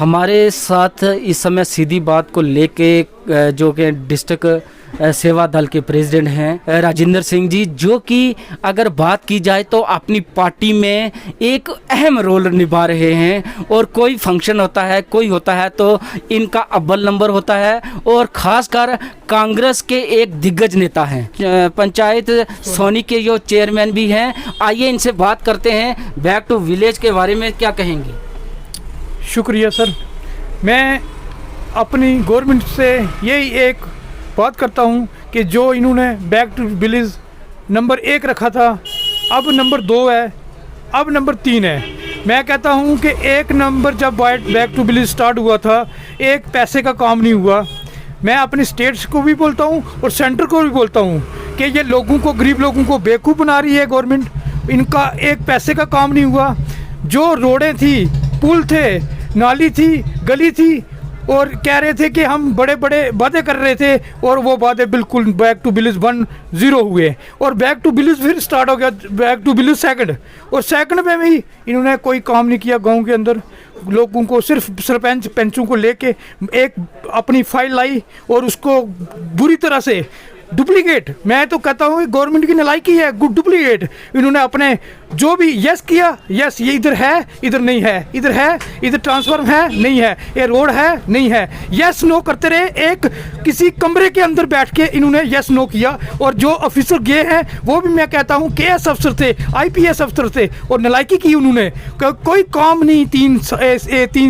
हमारे साथ इस समय सीधी बात को लेके जो कि डिस्ट्रिक्ट सेवा दल के प्रेसिडेंट हैं राजेंद्र सिंह जी, जो कि अगर बात की जाए तो अपनी पार्टी में एक अहम रोल निभा रहे हैं और कोई फंक्शन होता है, कोई होता है तो इनका अव्वल नंबर होता है और ख़ासकर कांग्रेस के एक दिग्गज नेता हैं, पंचायत सोनी के जो चेयरमैन भी हैं। आइए इनसे बात करते हैं, बैक टू विलेज के बारे में क्या कहेंगे। शुक्रिया सर। मैं अपनी गवर्नमेंट से यही एक बात करता हूँ कि जो इन्होंने बैक टू विलेज नंबर 1 रखा था, अब नंबर 2 है, अब नंबर 3 है। मैं कहता हूँ कि 1 नंबर जब बैक टू विलेज स्टार्ट हुआ था, एक पैसे का काम नहीं हुआ। मैं अपने स्टेट्स को भी बोलता हूँ और सेंटर को भी बोलता हूँ कि ये लोगों को, गरीब लोगों को बेवकूफ़ बना रही है गवर्नमेंट। इनका एक पैसे का काम नहीं हुआ। जो रोडें थी, पुल थे, नाली थी, गली थी, और कह रहे थे कि हम बड़े बड़े वादे कर रहे थे और वो वादे बिल्कुल बैक टू विलेज 1-0 हुए और बैक टू विलेज फिर स्टार्ट हो गया, बैक टू विलेज 2 और 2 में भी इन्होंने कोई काम नहीं किया। गांव के अंदर लोगों को सिर्फ सरपंच पंचों को लेके एक अपनी फाइल लाई और उसको बुरी तरह से डुप्लीकेट, मैं तो कहता हूँ गवर्नमेंट की नालायकी है, गुड डुप्लीकेट। इन्होंने अपने जो भी यस किया, यस ये इधर है, इधर नहीं है, इधर है, इधर ट्रांसफार्म है, नहीं है, ये रोड है, नहीं है, यस नो करते रहे। एक किसी कमरे के अंदर बैठ के इन्होंने यस नो किया और जो ऑफिसर गए हैं वो भी मैं कहता हूँ KS अफसर थे, IPS अफसर थे और नालायकी की उन्होंने। कोई काम नहीं,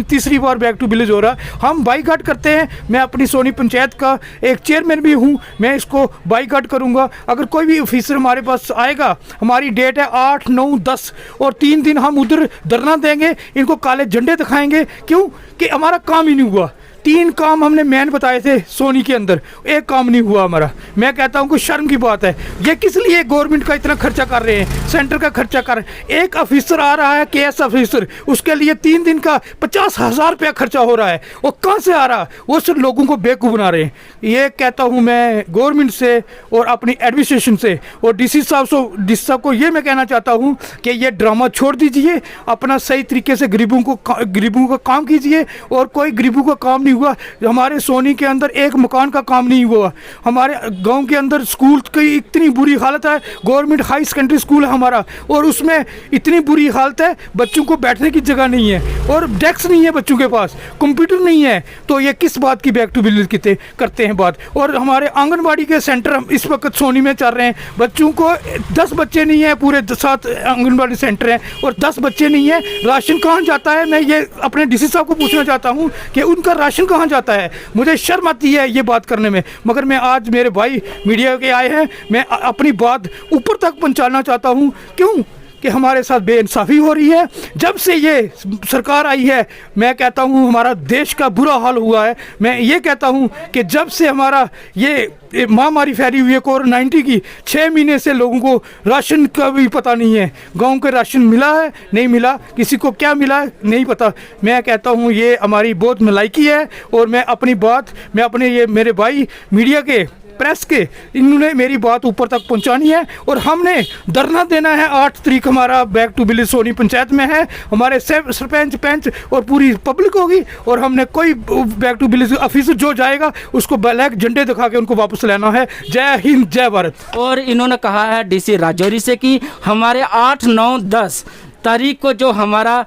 तीसरी बार बैक टू विलेज हो रहा। हम बाईकाट करते हैं। मैं अपनी सोनी पंचायत का एक चेयरमैन भी हूँ, मैं इसको बाईकाट करूंगा। अगर कोई भी ऑफिसर हमारे पास आएगा, हमारी डेट है 8, 9, 10 और 3 दिन हम उधर धरना देंगे, इनको काले झंडे दिखाएंगे। क्यों? कि हमारा काम ही नहीं हुआ। 3 काम हमने मैन बताए थे सोनी के अंदर, एक काम नहीं हुआ हमारा। मैं कहता हूँ कि शर्म की बात है। ये किस लिए गवर्नमेंट का इतना खर्चा कर रहे हैं, सेंटर का खर्चा कर रहे हैं। एक ऑफिसर आ रहा है, KS ऑफिसर, उसके लिए 3 दिन का 50,000 रुपया खर्चा हो रहा है। वो कहाँ से आ रहा है? वो सिर्फ लोगों को बेवकूफ़ बना रहे हैं। ये कहता हूँ मैं गवर्नमेंट से और अपनी एडमिनिस्ट्रेशन से और DC साहब को ये मैं कहना चाहता हूँ कि ये ड्रामा छोड़ दीजिए, अपना सही तरीके से गरीबों का काम कीजिए। और कोई गरीबों का काम हुआ। हमारे सोनी के अंदर एक मकान का काम नहीं हुआ। हमारे गांव के अंदर स्कूल की इतनी बुरी हालत है, गवर्नमेंट हाई सेकेंडरी स्कूल है हमारा, और उसमें इतनी बुरी हालत है, बच्चों को बैठने की जगह नहीं है और डेस्क नहीं है, बच्चों के पास कंप्यूटर नहीं है। तो ये किस बात की बैक टू विलेज करते हैं बात। और हमारे आंगनबाड़ी के सेंटर इस वक्त सोनी में चल रहे हैं, बच्चों को 10 बच्चे नहीं है, पूरे 7 आंगनबाड़ी सेंटर हैं और 10 बच्चे नहीं है। राशन कहाँ जाता है? मैं ये अपने DC साहब को पूछना चाहता हूँ कि उनका राशन कहाँ जाता है। मुझे शर्म आती है ये बात करने में, मगर मैं आज मेरे भाई मीडिया के आए हैं, मैं अपनी बात ऊपर तक पहुंचाना चाहता हूं। क्यों? कि हमारे साथ बेइंसाफ़ी हो रही है। जब से ये सरकार आई है, मैं कहता हूं हमारा देश का बुरा हाल हुआ है। मैं ये कहता हूं कि जब से हमारा ये महामारी फैली हुई है कोविड-19 की, 6 महीने से लोगों को राशन का भी पता नहीं है। गांव के राशन मिला है, नहीं मिला, किसी को क्या मिला है नहीं पता। मैं कहता हूं ये हमारी बहुत नालायकी है और मैं अपनी बात, मैं अपने ये मेरे भाई मीडिया के, प्रेस के, इन्होंने मेरी बात ऊपर तक पहुंचानी है और हमने धरना देना है। 8 तारीख हमारा back to village Soni panchayat में है। हमारे सरपंच पंच और पूरी पब्लिक होगी और हमने कोई बैक टू विलेज ऑफिसर जो जाएगा उसको ब्लैक झंडे दिखा के उनको वापस लेना है। जय हिंद, जय भारत। और इन्होंने कहा है DC राजौरी से कि हमारे 8, 9, 10 तारीख को जो हमारा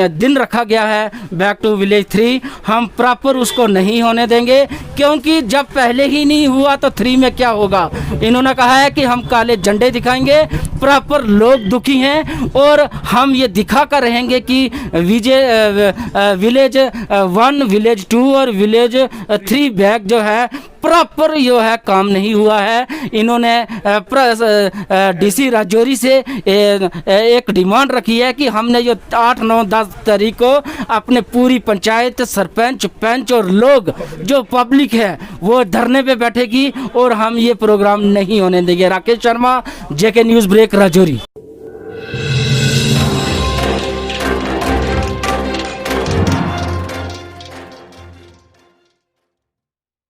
दिन रखा गया है बैक टू विलेज 3, हम प्रॉपर उसको नहीं होने देंगे, क्योंकि जब पहले ही नहीं हुआ तो 3 में क्या होगा। इन्होंने कहा है कि हम काले झंडे दिखाएंगे, प्रॉपर लोग दुखी हैं और हम ये दिखा कर रहेंगे कि विलेज 1, विलेज 2 और विलेज 3 बैक जो है प्रॉपर जो है काम नहीं हुआ है। इन्होंने DC राजौरी से एक डिमांड रखी है कि हमने जो 8, 9, 10 तारीख को अपने पूरी पंचायत, सरपंच पंच और लोग जो पब्लिक है वो धरने पे बैठेगी और हम ये प्रोग्राम नहीं होने देंगे। Rakesh Sharma, JK news break, Rajouri.